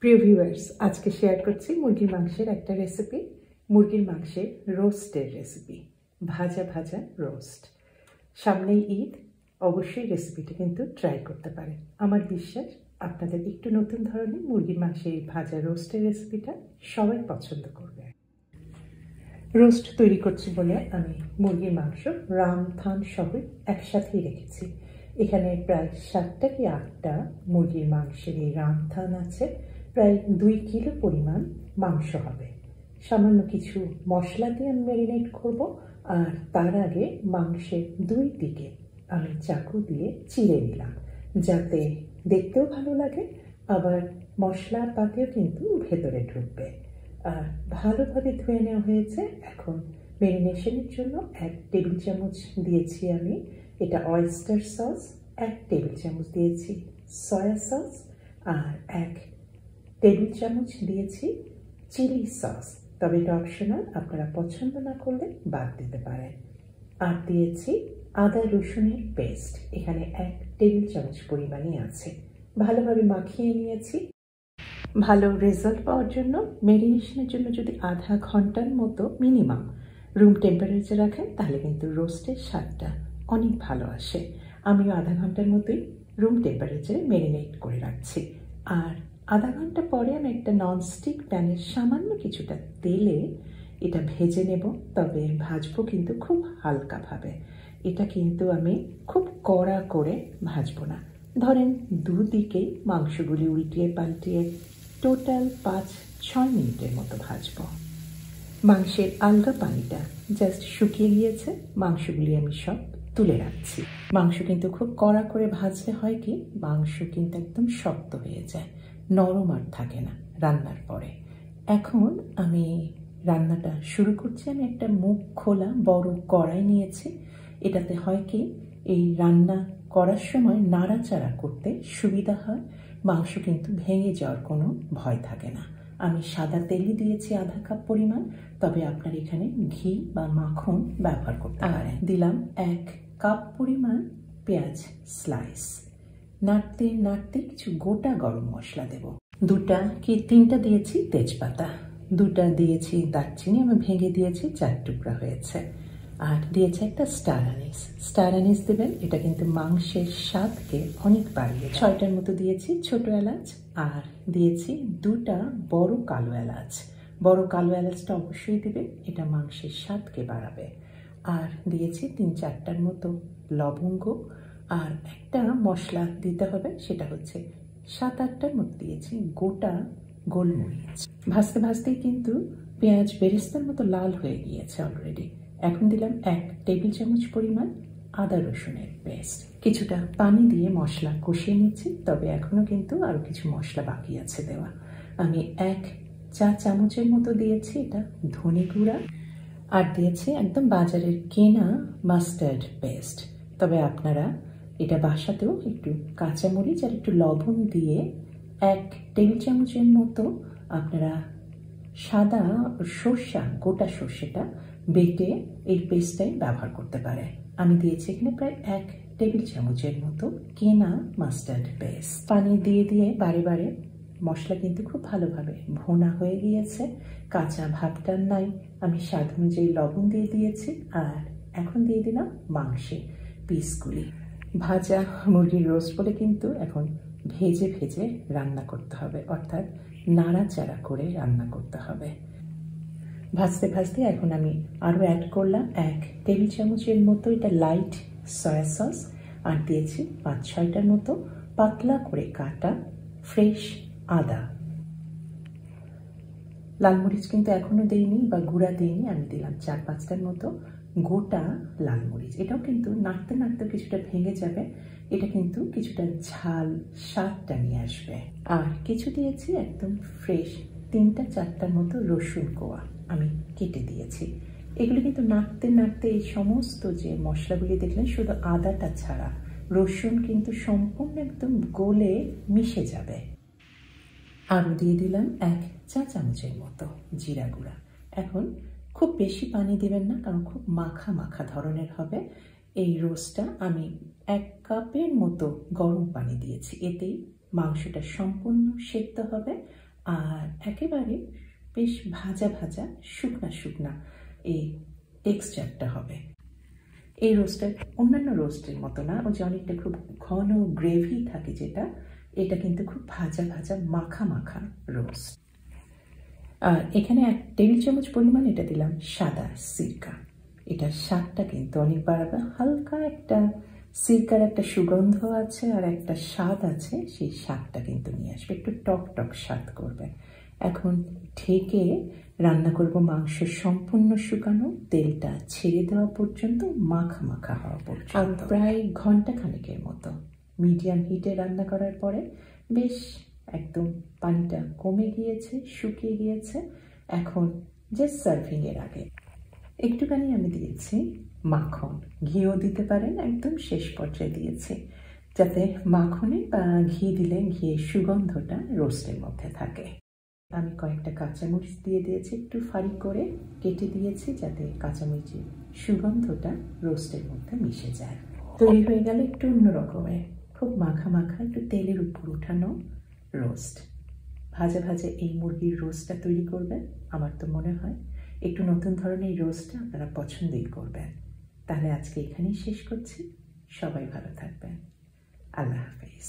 প্রিয় ভিউয়ার্স, আজকে শেয়ার করছি মুরগির মাংসের একটা রেসিপি। মুরগির মাংসের রোস্টের রেসিপি, ভাজা ভাজা রোস্ট। সামনেই ঈদ, অবশ্যই রেসিপিটা কিন্তু ট্রাই করতে পারেন। আমার বিশ্বাস আপনাদের একটু নতুন ধরনের মুরগির মাংসের ভাজা রোস্টের রেসিপিটা সবাই পছন্দ করবে। রোস্ট তৈরি করছি বলে আমি মুরগির মাংস রান থান সহ একসাথেই রেখেছি। এখানে প্রায় 7টা কি 8টা মুরগির মাংসের এই রান থান আছে। প্রায় 2 কিলো পরিমাণ মাংস হবে। সামান্য কিছু মশলা দিয়ে আমি ম্যারিনেট করব। আর তার আগে মাংসের 2 দিকে আমি চাকু দিয়ে চিড়ে নিলাম, যাতে দেখতেও ভালো লাগে, আবার মশলার পাতেও কিন্তু ভেতরে ঢুকবে। আর ভালোভাবে ধুয়ে নেওয়া হয়েছে। এখন ম্যারিনেশনের জন্য 1 টেবিল চামচ দিয়েছি আমি এটা অয়েস্টার সস, 1 টেবিল চামচ দিয়েছি সয়া সস, আর 1 টেবিল চামচ দিয়েছি চিলি সস। তবে এটা অপশনাল, আপনারা পছন্দ না করলে বাদ দিতে পারেন। আর দিয়েছি আদা রসুনের পেস্ট, এখানে 1 টেবিল চামচ পরিমাণে আছে। ভালোভাবে মাখিয়ে নিয়েছি। ভালো রেজাল্ট পাওয়ার জন্য ম্যারিনেশনের জন্য যদি আধা ঘন্টার মতো মিনিমাম রুম টেম্পারেচার রাখেন, তাহলে কিন্তু রোস্টের স্বাদটা অনেক ভালো আসে। আমিও আধা ঘন্টার মতোই রুম টেম্পারেচারে ম্যারিনেট করে রাখছি। আর আধা ঘন্টা পরে আমি একটা ননস্টিক প্যানে সামান্য কিছুটা তেলে এটা ভেজে নেব। তবে ভাজবো কিন্তু খুব হালকাভাবে। এটা কিন্তু আমি খুব কড়া করে ভাজবো না। ধরেন দুদিকেই মাংসগুলি উল্টিয়ে পাল্টিয়ে টোটাল 5-6 মিনিটের মতো ভাজবো। মাংসের আলগা পানিটা জাস্ট শুকিয়ে গিয়েছে। মাংসগুলি আমি সব তুলে রাখছি। মাংস কিন্তু খুব কড়া করে ভাজলে হয় কি, মাংস কিন্তু একদম শক্ত হয়ে যায়, নরম আর থাকে না রান্নার পরে। এখন আমি রান্নাটা শুরু করছি। আমি একটা মুখ খোলা বড় কড়াই নিয়েছি। এটাতে হয় কি, এই রান্না করার সময় নাড়াচাড়া করতে সুবিধা হয়, মাংস কিন্তু ভেঙে যাওয়ার কোনো ভয় থাকে না। আমি সাদা তেলই দিয়েছি আধা কাপ পরিমাণ, তবে আপনার এখানে ঘি বা মাখন ব্যবহার করতে পারেন। দিলাম 1 কাপ পরিমাণ পেঁয়াজ স্লাইস। নাড়তে নাড়তে কিছু গোটা গরম মশলা দেব। 2টা কি 3টা দিয়েছি তেজপাতা, 2টা দিয়েছি দারচিনি, আমি ভেঙে দিয়েছি 4 টুকরা হয়েছে। আর দিয়েছে একটা স্টার আনিস। স্টার আনিস দেবেন, এটা কিন্তু মাংসের স্বাদকে অনেক বাড়িয়ে। 6টার মতো দিয়েছি ছোট এলাচ, আর দিয়েছি 2টা বড় কালো এলাচ। বড় কালো এলাচটা অবশ্যই দেবেন, এটা মাংসের স্বাদকে বাড়াবে। আর দিয়েছি 3-4টার মতো লবঙ্গ। আর একটা মশলা দিতে হবে, সেটা হচ্ছে 7-8টার মতো দিয়েছি গোটা গোলমরিচ। ভাজতে ভাজতেই কিন্তু পেঁয়াজ বেরেস্তার মতো লাল হয়ে গিয়েছে অলরেডি। এখন দিলাম 1 টেবিল চামচ পরিমাণ আদা রসুনের পেস্ট। কিছুটা পানি দিয়ে মশলা কষিয়ে নিচ্ছি, তবে এখনো কিন্তু আরো কিছু মশলা বাকি আছে দেওয়া। আমি 1 চা চামচের মতো দিয়েছি এটা ধনে গুঁড়া, আর দিয়েছি একদম বাজারের কেনা মাস্টার্ড পেস্ট। তবে আপনারা এটা বাসাতেও একটু কাঁচামরিচ আর একটু লবণ দিয়ে 1 টেবিল চামচের মতো আপনারা সাদা সর্ষা, গোটা সর্ষেটা বেটে এই পেস্টটাই ব্যবহার করতে পারে। আমি দিয়েছি এখানে প্রায় 1 টেবিল চামচের মতো কেনা মাস্টার্ড পেস্ট। পানি দিয়ে দিয়ে বারে বারে মশলা কিন্তু খুব ভালোভাবে ভুনা হয়ে গিয়েছে, কাঁচা ভাবটা নাই। আমি স্বাদ অনুযায়ী লবণ দিয়ে দিয়েছি। আর এখন দিয়ে দিলাম মাংসের পিসগুলি। ভাজা মুরগির রোস্ট বলে কিন্তু এখন ভেজে ভেজে রান্না করতে হবে, অর্থাৎ নাড়াচাড়া করে রান্না করতে হবে। ভাজতে ভাজতে এখন আমি আরও অ্যাড করলাম 1 টেবিল চামচের মতো এটা লাইট সয়া সস, আর দিয়েছি 5-6টার মতো পাতলা করে কাটা ফ্রেশ আদা। লাল মরিচ কিন্তু এখনো দেইনি বা গুঁড়া দিইনি, আমি দিলাম 4-5টার মতো গোটা লাল মরিচ। এটাও কিন্তু নাড়তে নাড়তে কিছুটা ভেঙে যাবে, এটা কিন্তু কিছুটা ঝাল স্বাদটা নিয়ে আসবে। আর কিছু দিয়েছি একদম ফ্রেশ 3-4টার মতো রসুন কোয়া, আমি কেটে দিয়েছি। এগুলো কিন্তু নাড়তে নাড়তে এই সমস্ত যে মশলাগুলি দেখলেন, শুধু আদাটা ছাড়া রসুন কিন্তু সম্পূর্ণ একদম গলে মিশে যাবে। আরও দিয়ে দিলাম 1 চা চামচের মতো জিরা গুঁড়া। এখন খুব বেশি পানি দেবেন না, কারণ খুব মাখা মাখা ধরনের হবে এই রোস্টটা। আমি 1 কাপের মতো গরম পানি দিয়েছি, এতেই মাংসটা সম্পূর্ণ সেদ্ধ হবে আর একেবারে বেশ ভাজা ভাজা শুকনা শুকনা এই টেক্সচারটা হবে। এই রোস্টটা অন্যান্য রোস্টের মতো না, ও যে অনেকটা খুব ঘন গ্রেভি থাকে যেটা, এটা কিন্তু খুব ভাজা ভাজা মাখা মাখা রোস্ট। আর এখানে 1 টেবিল চামচ পরিমাণ এটা দিলাম সাদা সিরকা। এটার স্বাদটা কিন্তু অনেক বাড়াবে। হালকা একটা সিরকার একটা সুগন্ধ আছে আর একটা স্বাদ আছে, সেই স্বাদটা কিন্তু নিয়ে আসবে, একটু টক টক স্বাদ করবে। এখন ঢেকে রান্না করব মাংস সম্পূর্ণ শুকানো, তেলটা ছেড়ে দেওয়া পর্যন্ত, মাখা মাখা হওয়া পর্যন্ত, প্রায় ঘন্টা খানেকের মতো মিডিয়াম হিটে রান্না করার পরে বেশ একদম পানিটা কমে গিয়েছে, শুকিয়ে গিয়েছে। এখন জাস্ট সার্ভিংয়ের আগে একটুখানি আমি দিয়েছি মাখন, ঘিও দিতে পারেন, একদম শেষ পর্যায়ে দিয়েছি, যাতে মাখনে বা ঘি দিলে ঘিয়ের সুগন্ধটা রোস্টের মধ্যে থাকে। আমি কয়েকটা কাঁচামরিচ দিয়ে দিয়েছি, একটু ফালি করে কেটে দিয়েছি, যাতে কাঁচামরিচের সুগন্ধটা রোস্টের মধ্যে মিশে যায়। তৈরি হয়ে গেল একটু অন্য রকমের খুব মাখা মাখা, একটু তেলের উপর উঠানো রোস্ট। ভাজা ভাজা এই মুরগির রোস্টটা তৈরি করবেন, আমার তো মনে হয় একটু নতুন ধরনের রোস্টটা আপনারা পছন্দই করবেন। তাহলে আজকে এখানেই শেষ করছি। সবাই ভালো থাকবেন। আল্লাহ হাফেজ।